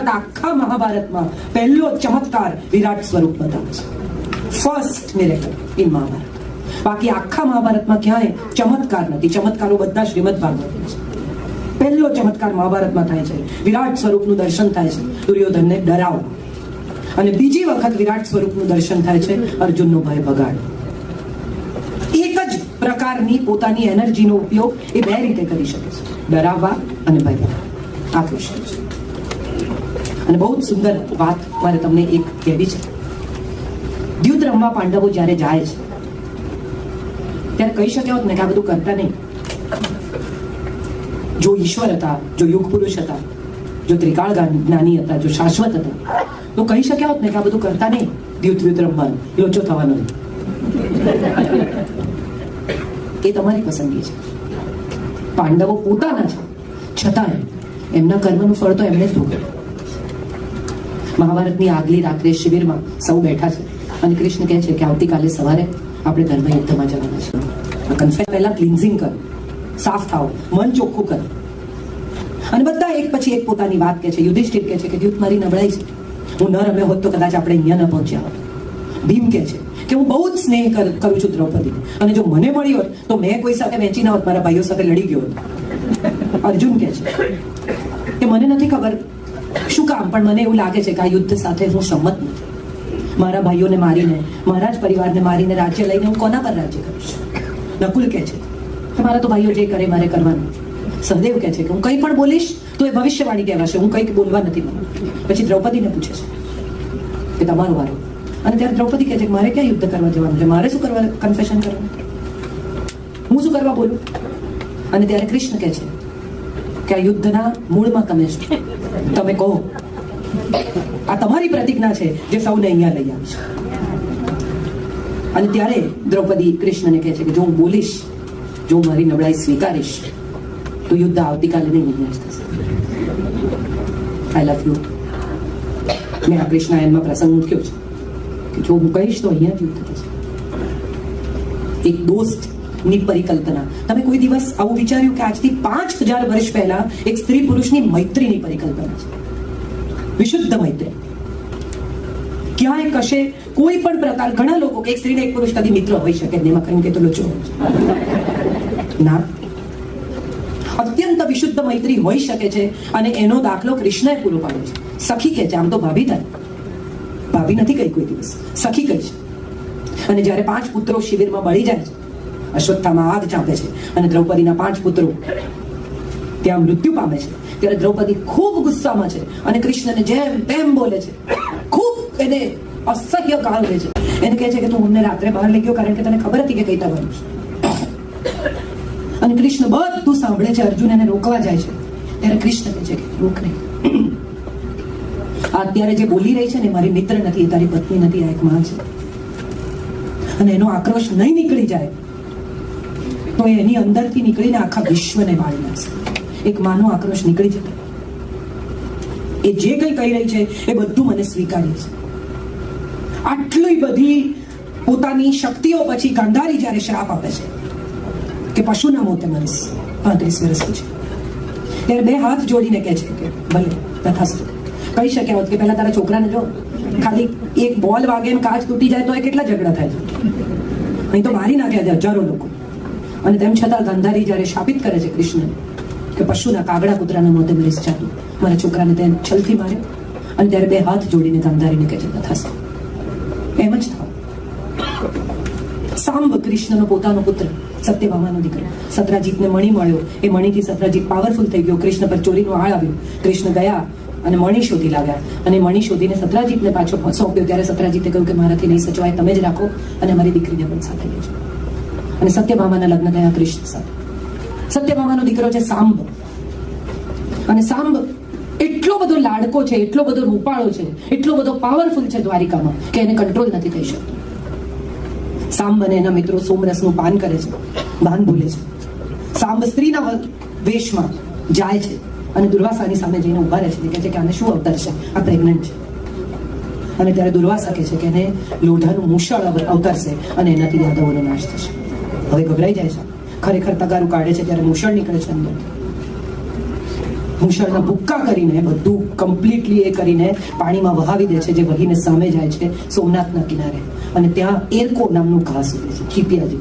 અર્થાત આખા મહાભારતમાં પહેલો ચમત્કાર વિરાટ સ્વરૂપ બતાવે છે. First miracle in Mahabharata. બાકી આખા મહાભારતમાં ક્યાંય ચમત્કાર નથી. ચમત્કારો બધા શ્રીમદ ભાગવતમાં છે. પહેલો ચમત્કાર મહાભારતમાં થાય છે. વિરાટ સ્વરૂપનું દર્શન થાય છે દુર્યોધનને ડરાવવા, અને બીજી વખત વિરાટ સ્વરૂપનું દર્શન થાય છે અર્જુનનો ભય ભગાડવા. એક જ પ્રકારની પોતાની એનર્જીનો ઉપયોગ એ બે રીતે કરી શકે છે, ડરાવવા અને ભય ભગાડવા. આ કૃષ્ણ છે. અને બહુ જ સુંદર વાત મારે તમને એક કહેવી છે. દ્યુત રમવા પાંડવો જ્યારે જાય છે ત્યારે કહી શક્યા હોત ને કે આ બધું કરતા નહીં. જો ઈશ્વર હતા, જો યુગ પુરુષ હતા, જો ત્રિકાળ જ્ઞાની હતા, જો શાશ્વત હતા, તો કહી શક્યા હોત ને કે આ બધું કરતા નહીં. દ્યુત રમવાનું, લોચો થવાનો નહીં. એ તમારી પસંદગી છે. પાંડવો પોતાના છે, છતાં એમના કર્મનું ફળ તો એમને જ ભોગવ્યું. મહાભારતની આગલી રાત્રે શિબિરમાં સૌ બેઠા છે અને કૃષ્ણ કહે છે કે આવતીકાલે સવારે આપણે ધર્મયુદ્ધમાં જવાના છે. કન્ફેસ પહેલા ક્લિન્ઝિંગ કરો, સાફ થાઓ, મન ચોખ્ખું કરો. અને બધા એક પછી એક પોતાની વાત કહે છે. યુધિષ્ઠિર કહે છે કે દ્યુત મારી નબળાઈ છે, હું ન રમ્યો હોત તો કદાચ આપણે અહીંયા ન પહોંચ્યા હોત. ભીમ કહે છે કે હું બહુ જ સ્નેહ કરું છું દ્રૌપદીને, અને જો મને મળી હોત તો મેં કોઈ સાથે વેચી ના હોત, મારા ભાઈઓ સાથે લડી ગયો હોત. અર્જુન કહે છે કે મને નથી ખબર શું કામ, પણ મને એવું લાગે છે કે આ યુદ્ધ સાથે હું સંમત નથી. મારા ભાઈઓને મારીને, મારા જ પરિવારને મારીને રાજ્ય લઈને હું કોના પર રાજ્ય કરીશ? નકુલ કહે છે કે મારા તો ભાઈઓ જે કરે મારે કરવાનું. સહદેવ કહે છે કે હું કંઈ પણ બોલીશ તો એ ભવિષ્યવાણી કહેવાશે, હું કંઈક બોલવા નથી માંગુ. પછી દ્રૌપદીને પૂછે છે કે તમારો વારો. અને ત્યારે દ્રૌપદી કહે છે કે મારે ક્યાં યુદ્ધ કરવા જવાનું છે, મારે શું કરવા કન્ફેશન કરવાનું, હું શું કરવા બોલું? અને ત્યારે કૃષ્ણ કહે છે કે આ યુદ્ધના મૂળમાં તમે છો, તમે કહો. આ તમારી પ્રતિજ્ઞા છે જે સૌને અહીંયા લઈ આવી છે. અને ત્યારે દ્રૌપદી કૃષ્ણને કહે છે કે જો હું બોલીશ, જો હું મારી નબળાઈ સ્વીકારીશ, તો યુદ્ધ આવતીકાલે નહીં, અહીંયા જ થશે. આઈ લવ યુ. મેં આ કૃષ્ણાયનમાં પ્રસંગ મૂક્યો છે કે જો હું કહીશ તો અહીંયા જ યુદ્ધ થશે. એક દોસ્તની પરિકલ્પના. તમે કોઈ દિવસ આવું વિચાર્યું કે આજથી 5000 વર્ષ પહેલા એક સ્ત્રી પુરુષની મૈત્રીની પરિકલ્પના છે, વિશુદ્ધ મૈત્રી. ક્યાંય કશે કોઈ પણ પ્રકાર, ઘણા લોકો કે એક સ્ત્રીને એક પુરુષ કદી મિત્ર હોઈ શકે નહીં, એમાં કહ્યું કે તો લોચો ના, અત્યંત વિશુદ્ધ મૈત્રી હોઈ શકે છે. અને એનો દાખલો કૃષ્ણએ પૂરો પાડ્યો છે. સખી કહે છે, આમ તો ભાભી થાય, ભાભી નથી કહી કોઈ દિવસ, સખી કહી છે. અને જ્યારે 5 પુત્રો શિબિરમાં બળી જાય છે, અશ્વત્થામાં આગ ચાંપે છે અને દ્રૌપદીના 5 પુત્રો ત્યાં મૃત્યુ પામે છે, ત્યારે દ્રૌપદી ખૂબ ગુસ્સામાં છે અને કૃષ્ણને જેમ તેમ બોલે છે, ખૂબ એને અસહ્ય ગાળ દે છે. એને કહે છે કે તું અમને રાત્રે બહાર લઈ ગયો કારણ કે તને ખબર હતી કે કઈ થવાનું છે. અને કૃષ્ણ બધું સાંભળે છે. અર્જુન એને રોકવા જાય છે ત્યારે કૃષ્ણ કહે છે કે રોક નહીં, અત્યારે જે બોલી રહી છે ને મારી મિત્ર નથી, એ તારી પત્ની નથી, આ એક માં છે. અને એનો આક્રોશ નહીં નીકળી જાય તો એની અંદરથી નીકળીને આખા વિશ્વને બાળી નાખશે. એક માનો આક્રોશ નીકળી જાય, એ જે કંઈ કહી રહી છે એ બધું મને સ્વીકારી છે. આટલી બધી પોતાની શક્તિઓ પછી ગાંધારી જ્યારે શ્રાપ આપે છે કે પશુના મોતે મરીશ 35 વર્ષ પછી, ત્યારે 2 હાથ જોડીને કહે છે કે ભલે તથાસ્તુ. કહી શક્યા હોત કે પહેલા તારા છોકરાને જો, ખાલી એક બોલ વાગે ને કાચ તૂટી જાય તો એ કેટલા ઝઘડા થાય છે, અહીં તો મારી નાખ્યા છે હજારો લોકો. અને તેમ છતાં ગાંધારી જ્યારે શાપિત કરે છે કૃષ્ણ કે પશુના કાગડા કૂતરાના મોતે મરીશ ચાલુ, મારા છોકરાને તે છલથી માર્યો. અને ત્યારે 2 હાથ જોડીને ગાંધારીને કહે છે તથાસ્તુ. એમ જ થાવ. સાંબ કૃષ્ણનો પોતાનો પુત્ર, સત્યભામાનો દીકરો. સત્રાજીતને મણી મળ્યો, એ મણીથી સત્રાજીત પાવરફુલ થઈ ગયો. કૃષ્ણ પર ચોરીનો આળ આવ્યો. કૃષ્ણ ગયા અને મણી શોધી લાવ્યા અને મણી શોધીને સત્રાજીતને પાછો સોંપ્યો. ત્યારે સત્રાજીતે કહ્યું કે મારાથી નહીં સચવાય, તમે જ રાખો અને અમારી દીકરીને પણ સાથે લેજો. અને સત્યભામાના લગ્ન થયા કૃષ્ણ સાથે. સત્યભામાનો દીકરો છે સાંબ. અને સાંબ એટલો બધો લાડકો છે, એટલો બધો રૂપાળો છે, એટલો બધો પાવરફુલ છે દ્વારિકામાં કે એને કંટ્રોલ નથી થઈ શકતો. સાંબ અને એના મિત્રો સોમરસનું પાન કરે છે, ભાન ભૂલે છે. સાંબ સ્ત્રીના વેશમાં જાય છે અને દુર્વાસાની સામે જઈને ઉભા રહે છે. કહે છે કે આને શું અવતાર છે, આ પ્રેગ્નન્ટ છે. અને ત્યારે દુર્વાસા કહે છે કે એને લોઢાનું મૂષળ અવતરશે અને એનાથી યાદવોનો નાશ થશે. હવે ગભરાઈ જાય છે, ખરેખર તગારું કાઢે છે ત્યારે મૂષળ નીકળે છે અંદર. મૂષણના ભૂક્કા કરીને બધું કમ્પ્લીટલી એ કરીને પાણીમાં વહાવી દે છે, જે વહીને સામે જાય છે સોમનાથના કિનારે, અને ત્યાં એરકો નામનું ઘાસ ઉગે છે, ચીપિયા.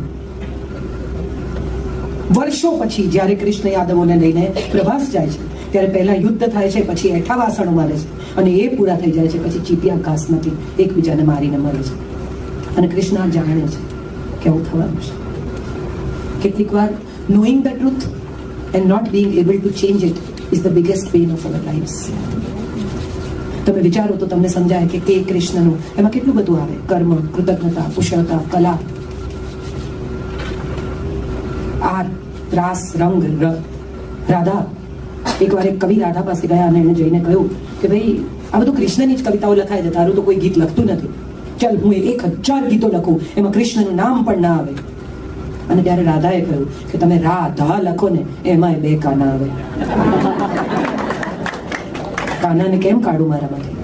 વર્ષો પછી જ્યારે કૃષ્ણ યાદવોને લઈને પ્રવાસ જાય છે ત્યારે પહેલા યુદ્ધ થાય છે, પછી એઠા વાસણો મારે છે, અને એ પૂરા થઈ જાય છે પછી ચીપિયા ઘાસમાંથી એકબીજાને મારીને મરે છે. અને કૃષ્ણ જાણે છે કે આવું થવાનું છે. કેટલીક વાર knowing the truth and not being able to change it is the biggest pain of our lives. તમે વિચારો તો તમને સમજાય કે કૃષ્ણનું એમાં કેટલું બધું આવે: કર્મ, કૃતજ્ઞતા, કુશળતા, કલા, આર, રાસ, રંગ, રાધા. એકવાર એક કવિ રાધા પાસે ગયા અને એને જઈને કહ્યું કે ભાઈ આ બધું કૃષ્ણની જ કવિતાઓ લખાય છે, તારું તો કોઈ ગીત લખતું નથી, ચાલ હું 1000 ગીતો લખું, એમાં કૃષ્ણનું નામ પણ ના આવે. અને ત્યારે રાધાએ કહ્યું કે તમે રાધા લખો ને એમાંય 2 કાના આવે. કાનાને કેમ કાઢું મારામાંથી?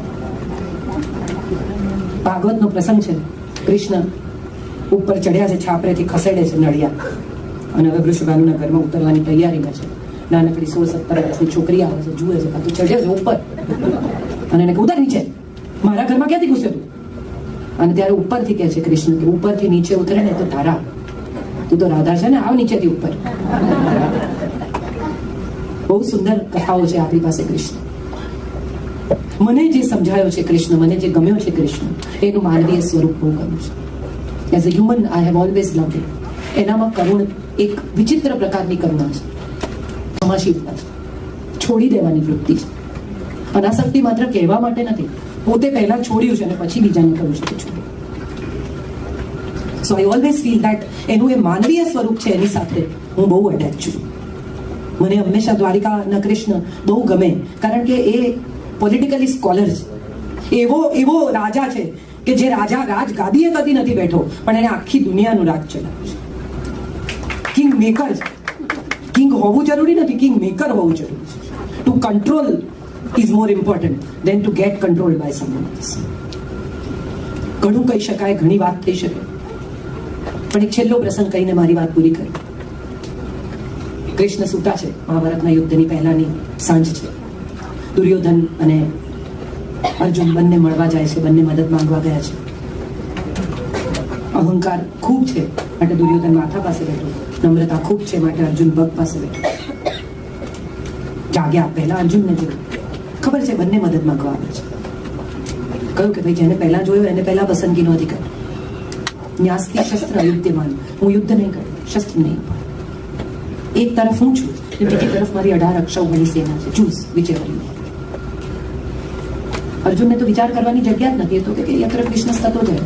ભાગવતનો પ્રસંગ છે. કૃષ્ણ ઉપર ચડ્યા છે, છાપરેથી ખસેડે છે નળિયા, અને હવે વૃષભાનુના ઘરમાં ઉતરવાની તૈયારીમાં છે. નાનકડી 16-17 વર્ષની છોકરી આવે છે, જુએ છે તું ચડ્યો છે ઉપર, અને એને ઉતર નીચે, મારા ઘરમાં ક્યાંથી ઘૂસે તું? અને ત્યારે ઉપરથી કહે છે કૃષ્ણ કે ઉપરથી નીચે ઉતરે ને તો તારા, તું તો રાધા છે ને, આવ નીચેથી ઉપર. બહુ સુંદર કથાઓ છે આપણી પાસે કૃષ્ણ. મને જે સમજાયો છે કૃષ્ણ, મને જે ગમ્યો છે કૃષ્ણ, એનું માનવીય સ્વરૂપ બહુ ગમ્યું છે. As a human I have always loved it. એનામાં કરુણ, એક વિચિત્ર પ્રકારની કરુણા છે, ક્ષમાશીલતા છે, છોડી દેવાની વૃત્તિ છે. અનાસક્તિ માત્ર કહેવા માટે નથી, પોતે પહેલા છોડ્યું છે અને પછી બીજાને કહ્યું છે કે છોડ્યું. સો આઈ ઓલવેઝ ફીલ દેટ એનું એ માનવીય સ્વરૂપ છે, એની સાથે હું બહુ અટેચ છું. મને હંમેશા દ્વારિકાના કૃષ્ણ બહુ ગમે, કારણ કે એ પોલિટિકલી સ્કોલર છે. એવો રાજા છે કે જે રાજા રાજગાદીએ કદી નથી બેઠો, પણ એને આખી દુનિયાનું રાજ ચલાવ્યું છે. કિંગ મેકર છે. કિંગ હોવું જરૂરી નથી, કિંગ મેકર હોવું જરૂરી છે. To control is more important than to get control by someone else. ઘણું કહી શકાય, ઘણી વાત થઈ શકે, પણ એક છેલ્લો પ્રસંગ કહીને મારી વાત પૂરી કરી. કૃષ્ણ સૂતા છે, મહાભારતના યુદ્ધની પહેલાની સાંજ છે. દુર્યોધન અને અર્જુન બંને મળવા જાય છે, બંને મદદ માંગવા ગયા છે. અહંકાર ખૂબ છે માટે દુર્યોધન માથા પાસે બેઠો, નમ્રતા ખૂબ છે માટે અર્જુન પગ પાસે બેઠો. જાગ્યા પહેલા અર્જુનને જોયું, ખબર છે બંને મદદ માંગવા આવે છે. કહ્યું કે ભાઈ જેને પહેલા જોયો એને પહેલા પસંદગીનો અધિકાર. ન્યાસથી શસ્ત્ર અયુધ્યમાન, હું યુદ્ધ નહીં કરું, શસ્ત્ર નહીં. એક તરફ હું છું, બીજી તરફ મારી 18 અક્ષૌહિણી સેના છે. ચૂઝ વિચેવર. અર્જુનને તો વિચાર કરવાની જગ્યા જ નથી. એ તો કે યત્ર કૃષ્ણ સ્તતો જાય,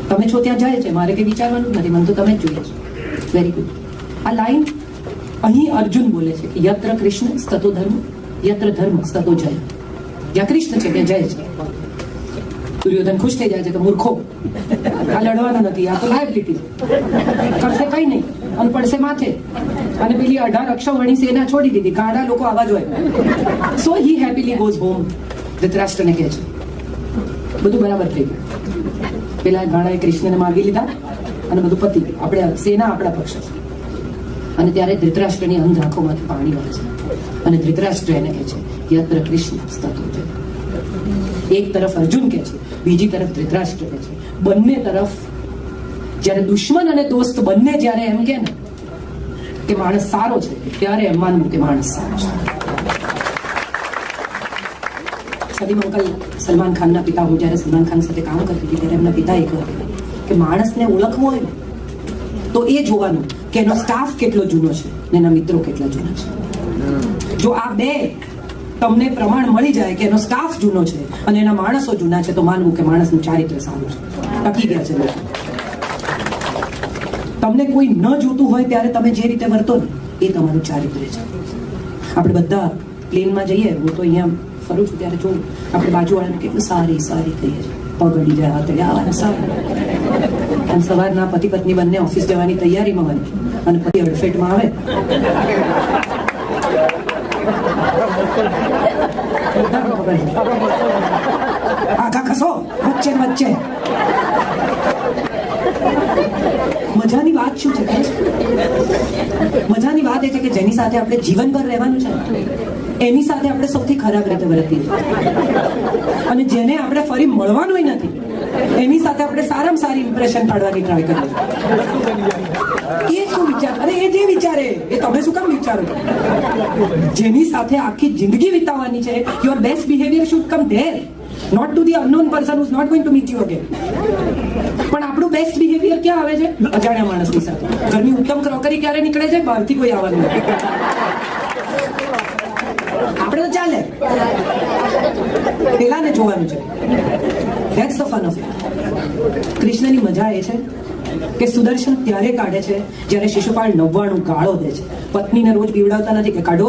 તમે છો ત્યાં જાય છે, મારે કંઈ વિચારવાનું નથી, મને તો તમે જ જોઈએ છે. Very good. આ લાઈન અહીં અર્જુન બોલે છે કે યત્ર કૃષ્ણ સ્તતો ધર્મ, યત્ર ધર્મ સ્તતો જય. જ્યાં કૃષ્ણ છે ત્યાં જય છે. દુર્યોધન ખુશ થઈ જાય છે કે મૂર્ખો, આ લડવાનું નથી, આ તો લાયબિલિટી કરશે કઈ નહીં અને પડશે માથે. અને પેલી 18 અક્ષૌહિણી સેના છોડી દીધી, ગાડા લોકો આવા જ હોય. સો હી હેપીલી ગોઝ હોમ. ધૃતરાષ્ટ્રને કહે છે બધું બરાબર થઈ ગયું, પેલા ગાડાએ કૃષ્ણને માગી લીધા અને બધું પતી ગયું, આપણે સેના આપણા પક્ષ છે. અને ત્યારે ધૃતરાષ્ટ્રની અંધ આંખોમાંથી પાણી વહે છે, અને ધૃતરાષ્ટ્ર એને કહે છે યત્ર કૃષ્ણ સ્તતો જય. એક તરફ અર્જુન કહે છે, બીજી તરફ ધૃતરાષ્ટ્ર કહે છે. બંને તરફ જ્યારે દુશ્મન અને દોસ્ત બંને જ્યારે એમ કે ને કે માણસ સારો છે, ત્યારે એમ માનવું કે માણસ સારો છે. સલીમ અંકલ, સલમાન ખાનના પિતા, હું જ્યારે સલમાન ખાન સાથે કામ કરતી હતી ત્યારે એમના પિતા એક કહ્યું કે માણસને ઓળખવો હોય ને તો એ જોવાનું કે એનો સ્ટાફ કેટલો જૂનો છે ને એના મિત્રો કેટલા જૂના છે. જો આ બે તમને પ્રમાણ મળી જાય કે એનો સ્ટાફ જૂનો છે અને એના માણસો જૂના છે, તો માનવું કે માણસનું ચારિત્ર્ય સારું છે, ટકી ગયા છે લોકો. તમને કોઈ ન જોતું હોય ત્યારે તમે જે રીતે વર્તો ને એ તમારું ચારિત્ર્ય છે. આપણે બધા પ્લેનમાં જઈએ, હું તો અહીંયા ફરું છું ત્યારે જોઉં આપણે બાજુવાળાને કેટલું સારી સારી કહીએ છીએ, પગ અડી જાય, હાથ આવવાના સારું. અને સવારના પતિ પત્ની બંને ઓફિસ જવાની તૈયારીમાં હોય અને પતિ અડફેટમાં આવે, આખા ખસો વચ્ચે વચ્ચે. મજાની વાત શું છે? મજાની વાત એ છે કે જેની સાથે આપણે જીવનભર રહેવાનું છે એની સાથે આપણે સૌથી ખરાબ રીતે વર્તીએ છીએ. અને જેને આપણે ફરી મળવાનું નથી એની સાથે આપણે સારામાં સારી ઇમ્પ્રેશન પાડવાની ટ્રાય કરીએ. એ શું વિચાર? અરે એ જે વિચારે એ તમે શું કામ વિચારો? જેની સાથે આખી જિંદગી વિતાવવાની છે, your best behaviour should come there, not to the unknown person who's not going to meet you again. પણ આપણું બેસ્ટ બિહેવિયર ક્યાં આવે છે? અજાણ્યા માણસની સાથે. ઘરની ઉત્તમ ક્રોકરી ક્યારે નીકળે છે? બહારથી કોઈ આવવાનું નથી. આપણે તો ચાલે, પેલાને જોવાનું છે. That's the fun of it. કૃષ્ણની મજા એ છે કે સુદર્શન ત્યારે કાઢે છે જ્યારે શિશુપાળ 99 ગાળો દે છે. પત્નીને રોજ પીવડાવતા નથી કે કાઢો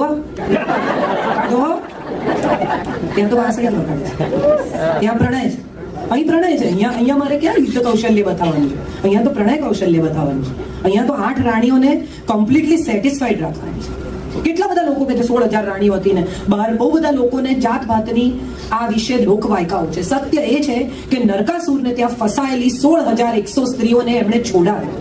કાઢો, ત્યાં તો વાંસળિયા કાઢે છે, ત્યાં પ્રણય છે. અહીં પ્રણય છે. અહીંયા મારે ક્યાં યુદ્ધ કૌશલ્ય બતાવવાનું છે? અહીંયા તો પ્રણય કૌશલ્ય બતાવવાનું છે. અહીંયા તો 8 રાણીઓને કમ્પ્લીટલી સેટિસ્ફાઈડ રાખવાની છે. કેટલા બધા લોકો કે જે 16,000 રાણીઓ હતી ને બહાર બહુ બધા લોકોને જાત ભાતની આ વિશે લોકવાયકાઓ છે. સત્ય એ છે કે નરકાસુરને ત્યાં ફસાયેલી 16,100 સ્ત્રીઓને એમણે છોડાવી.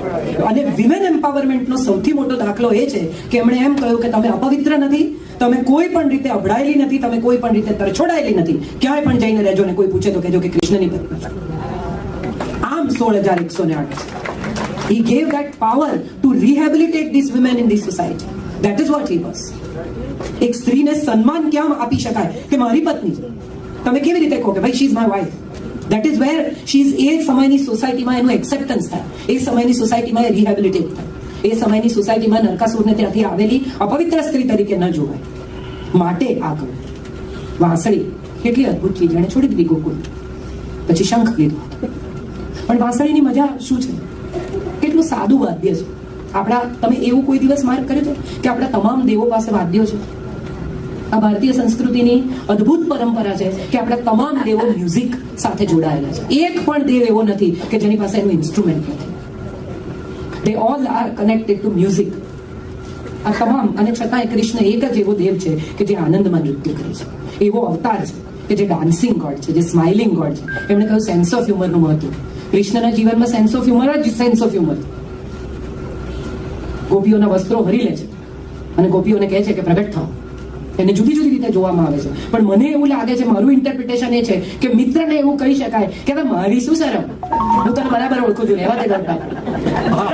અને વિમેન એમ્પાવરમેન્ટનો સૌથી મોટો દાખલો એ છે કે એમણે એમ કહ્યું કે તમે અપવિત્ર નથી, તમે કોઈ પણ રીતે અભડાયેલી નથી, તમે કોઈ પણ રીતે તરછોડાયેલી નથી. ક્યાંય પણ જઈને રહેજો ને કોઈ પૂછે તો કહેજો કે કૃષ્ણની પત્ની. આમ 16,108. He gave that power to rehabilitate these women in this society. That is what he was. એક સ્ત્રીને સન્માન ક્યાં આપી શકાય કે મારી પત્ની છે. તમે કેવી રીતે કહો કે ભાઈ she is my wife? That is where she is. એ સમયની સોસાયટીમાં એનું એક્સેપ્ટન્સ થાય, એ સમયની સોસાયટીમાં એ રિહેબિલિટેટ થાય, એ સમયની સોસાયટીમાં નરકાસુરને ત્યાંથી આવેલી અપવિત્ર સ્ત્રી તરીકે ન જોવાય. માટે આ કહું, વાંસળી કેટલી અદભુત ચીજ. એણે છોડી દીધી ગોકુળ, પછી શંખ લીધો. પણ વાંસળીની મજા શું છે? કેટલું સાદું વાદ્ય છે. આપણા, તમે એવું કોઈ દિવસ માર્ક કર્યો છે કે આપણા તમામ દેવો પાસે વાદ્યો છે? આ ભારતીય સંસ્કૃતિની અદ્ભુત પરંપરા છે કે આપણા તમામ દેવો મ્યુઝિક સાથે જોડાયેલા છે. એક પણ દેવ એવો નથી કે જેની પાસે એનું ઇન્સ્ટ્રુમેન્ટ નથી. they all are connected to music. આ તમામ, અને છતાં કૃષ્ણ એક જ એવો દેવ છે કે જે આનંદમાં નૃત્ય કરે છે. એવો અવતાર છે કે જે ડાન્સિંગ ગોડ છે, જે સ્માઇલિંગ ગોડ છે. એમણે કહ્યું સેન્સ ઓફ હ્યુમરનું મહત્વ. કૃષ્ણના જીવનમાં સેન્સ ઓફ હ્યુમર જ સેન્સ ઓફ હ્યુમર. ગોપીઓના વસ્ત્રો હરી લે છે અને ગોપીઓને કહે છે કે પ્રગટ થાઓ. એને જુદી જુદી રીતે જોવામાં આવે છે. પણ મને એવું લાગે છે, મારું ઇન્ટરપ્રિટેશન એ છે કે મિત્રને એવું કહી શકાય કે મારી શું શરમ, હું તને બરાબર ઓળખું છું, રહેવા દે.